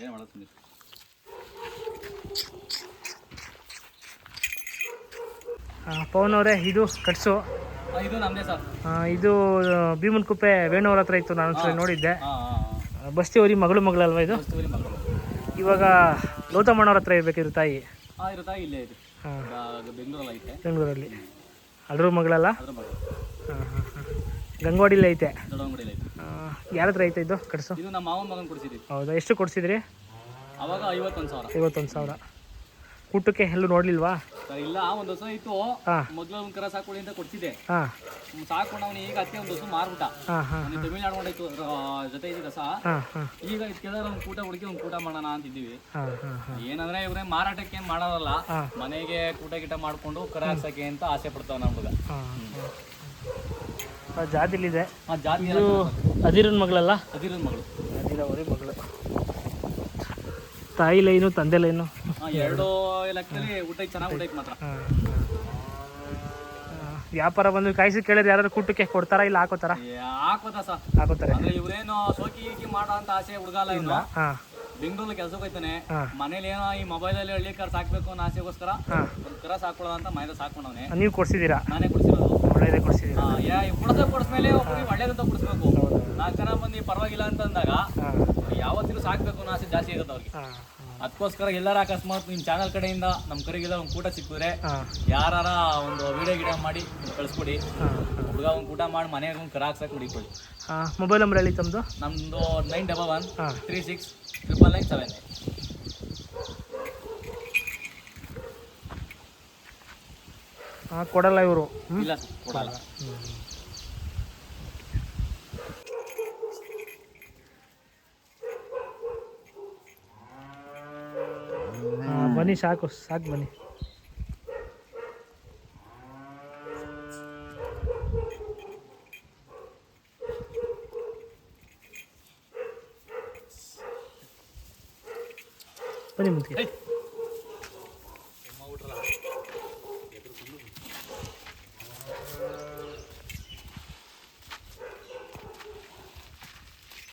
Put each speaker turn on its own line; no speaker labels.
ಏನು ಮಾಡೋದು
ಪವನ್ ಅವರೇ, ಇದು ಕಟ್ಸು.
ಇದು ನಮ್ಮದೇ ಸರ್.
ಇದು ಭೀಮನಕುಪ್ಪೆ ವೇಣು ಅವ್ರ ಹತ್ರ ಇತ್ತು, ನಾನು ಒಂದ್ಸಲ ನೋಡಿದ್ದೆ. ಬಸ್ತಿ ಅವರಿ ಮಗಳಲ್ವಾ ಇದು? ಇವಾಗ ಲೋತಮ್ಮನವ್ರ ಹತ್ರ ಇರಬೇಕಿದ್ರು ತಾಯಿ.
ಇಲ್ಲೇ ಇದೆ. ಬೆಂಗಳೂರಲ್ಲಿ ಐತೆ.
ಬೆಂಗಳೂರಲ್ಲಿ ಅಲ್ರೂ ಮಗಳಲ್ಲ?
ಹಾಂ
ಹಾಂ ಹಾಂ. ಗಂಗೋಡಿಲಿ ಐತೆ. ಯಾರ ಹತ್ರ ಐತೆ ಇದು ಕಟ್ಸು?
ಇದು ನಮ್ಮ ಮಾವನ ಮಗನ ಕೊಡಿಸಿದ್ವಿ.
ಹೌದಾ? ಎಷ್ಟು ಕೊಡಿಸಿದ್ರಿ
ಅವಾಗ? 51,000.
51,000. ಊಟಕ್ಕೆ ಎಲ್ಲೂ ನೋಡ್ಲಿಲ್ವಾ?
ಇಲ್ಲ, ಒಂದು ಹೊಸ ಇತ್ತು. ಮೊದಲು ಒಂದು ಕರ ಸಾಕೊಳ್ಳಿ ಅಂತ ಕೊಡ್ತಿದ್ದೆ. ಸಾಕೊಂಡು ಅವನು ಈಗ ಅತ್ತೆ ಒಂದು ಹೊಸ ಮಾರ್ಬಿಟ್ಟ. ತಮಿಳ್ನಾಡು ಹೊಂಟಾಯ್ತು ಜೊತೆ ಇದೆ ರಸ. ಈಗ ಇದಕ್ಕೆಲ್ಲ ಒಂದು ಕೂಟ ಹುಡುಕಿ ಒಂದು ಕೂಟ ಮಾಡೋಣ ಅಂತಿದ್ದೀವಿ. ಏನಂದ್ರೆ ಇವ್ರೆ ಮಾರಾಟಕ್ಕೆ ಏನ್ ಮಾಡೋದಲ್ಲ, ಮನೆಗೆ ಕೂಟ ಗಿಟ ಮಾಡ್ಕೊಂಡು ಕರ ಹಾಕ್ಸಕ್ಕೆ ಅಂತ ಆಸೆ ಪಡ್ತಾವ ನಮ್ಗ.
ಜಾತಿಲಿದೆ.
ಜಾತಿ
ಅದಿರನ್ ಮಗಳಲ್ಲ?
ಅದಿರನ್ ಮಗಳು.
ಅದಿರವರೇ ಮಗಳು. ತಾಯಿ ಲೈನು ತಂದೆ ಲೈನು
ಎರಡು ಲೆಕ್ಕದಲ್ಲಿ ಊಟ ಚೆನ್ನಾಗಿ ಊಟ ಮಾತ್ರ.
ವ್ಯಾಪಾರ ಬಂದು ಕಾಯಿಸಿ ಕೇಳಿದ್ರೆ ಯಾರು ಕೂಟಕ್ಕೆ ಕೊಡ್ತಾರ ಇಲ್ಲ ಹಾಕೋತಾರ?
ಹಾಕೋತಾ ಸರ್, ಹಾಕೋತಾರೆ. ಅಂದ್ರೆ ಇವ್ರೇನು ಸೋಕಿ ಮಾಡೋ ಅಂತ ಆಸೆ ಹುಡುಗಲ್ಲ. ಇಲ್ಲ, ಬೆಂಗಳೂರಲ್ಲಿ ಕೆಲ್ಸಕ್ಕೆ ಹೋಯ್ತಾನೆ. ಮನೇಲಿ ಏನೋ ಈ ಮೊಬೈಲ್ ಅಲ್ಲಿ ಹಳ್ಳಿ ಕರ ಸಾಕ್ಬೇಕು ಅನ್ನೋ ಆಸೆಗೋಸ್ಕರ ಒಂದು ಕರ ಸಾಕೊಳ್ಳೋದ ಅಂತ ಮನೇಲಿ ಸಾಕೊಂಡವನೆ. ನೀವು ಕೊಡ್ಸಿದೀರಾ? ನಾನೇ ಕೊಡ್ಸಿರೋದು. ಒಳ್ಳೇದೇ ಕೊಡ್ಸಿದೀರಾ? ಕೊಡಿಸ್ಮೇಲೆ ಒಬ್ಬರಿಗೆ ಒಳ್ಳೇದಂತ ಕೊಡಿಸ್ಬೇಕು. 4 ಜನ ಬಂದು ಪರವಾಗಿಲ್ಲ ಅಂತ ಅಂದಾಗ ಯಾವತ್ತಿಗೂ ಸಾಕ್ಬೇಕು ಅನ್ನೋ ಆಸೆ ಜಾಸ್ತಿ ಆಗುತ್ತೆ ಅವ್ರಿಗೆ. ಅದಕ್ಕೋಸ್ಕರ ಎಲ್ಲಾರ ಅಕಸ್ಮಾತ್ ನಿಮ್ಮ ಚಾನಲ್ ಕಡೆಯಿಂದ ನಮ್ಮ ಕರೆಗೆಲ್ಲ ಒಂದು ಕೂಟ ಸಿಕ್ಕಿದ್ರೆ ಯಾರ ಒಂದು ವಿಡಿಯೋ ಗಿಡ ಮಾಡಿ ಕಳಿಸ್ಕೊಡಿ. ಹುಡುಗ ಒಂದು ಕೂಟ ಮಾಡಿ ಮನೆಗೆ ಒಂದು ಕರ ಹಾಕ್ಸಕ್ಕೆ ಹುಡುಕೊಳ್ಳಿ. ಮೊಬೈಲ್ ನಂಬರ್ ಹೇಳಿ ತಮ್ಮದು? ನಮ್ಮದು 9113699979.
ಕೊಡಲ್ಲ ಇವರು?
ಇಲ್ಲ ಕೊಡಲ್ಲ.
ಬನ್ನಿ, ಸಾಕು ಬನ್ನಿ. ಬನ್ನಿ ಮುಂದೆ.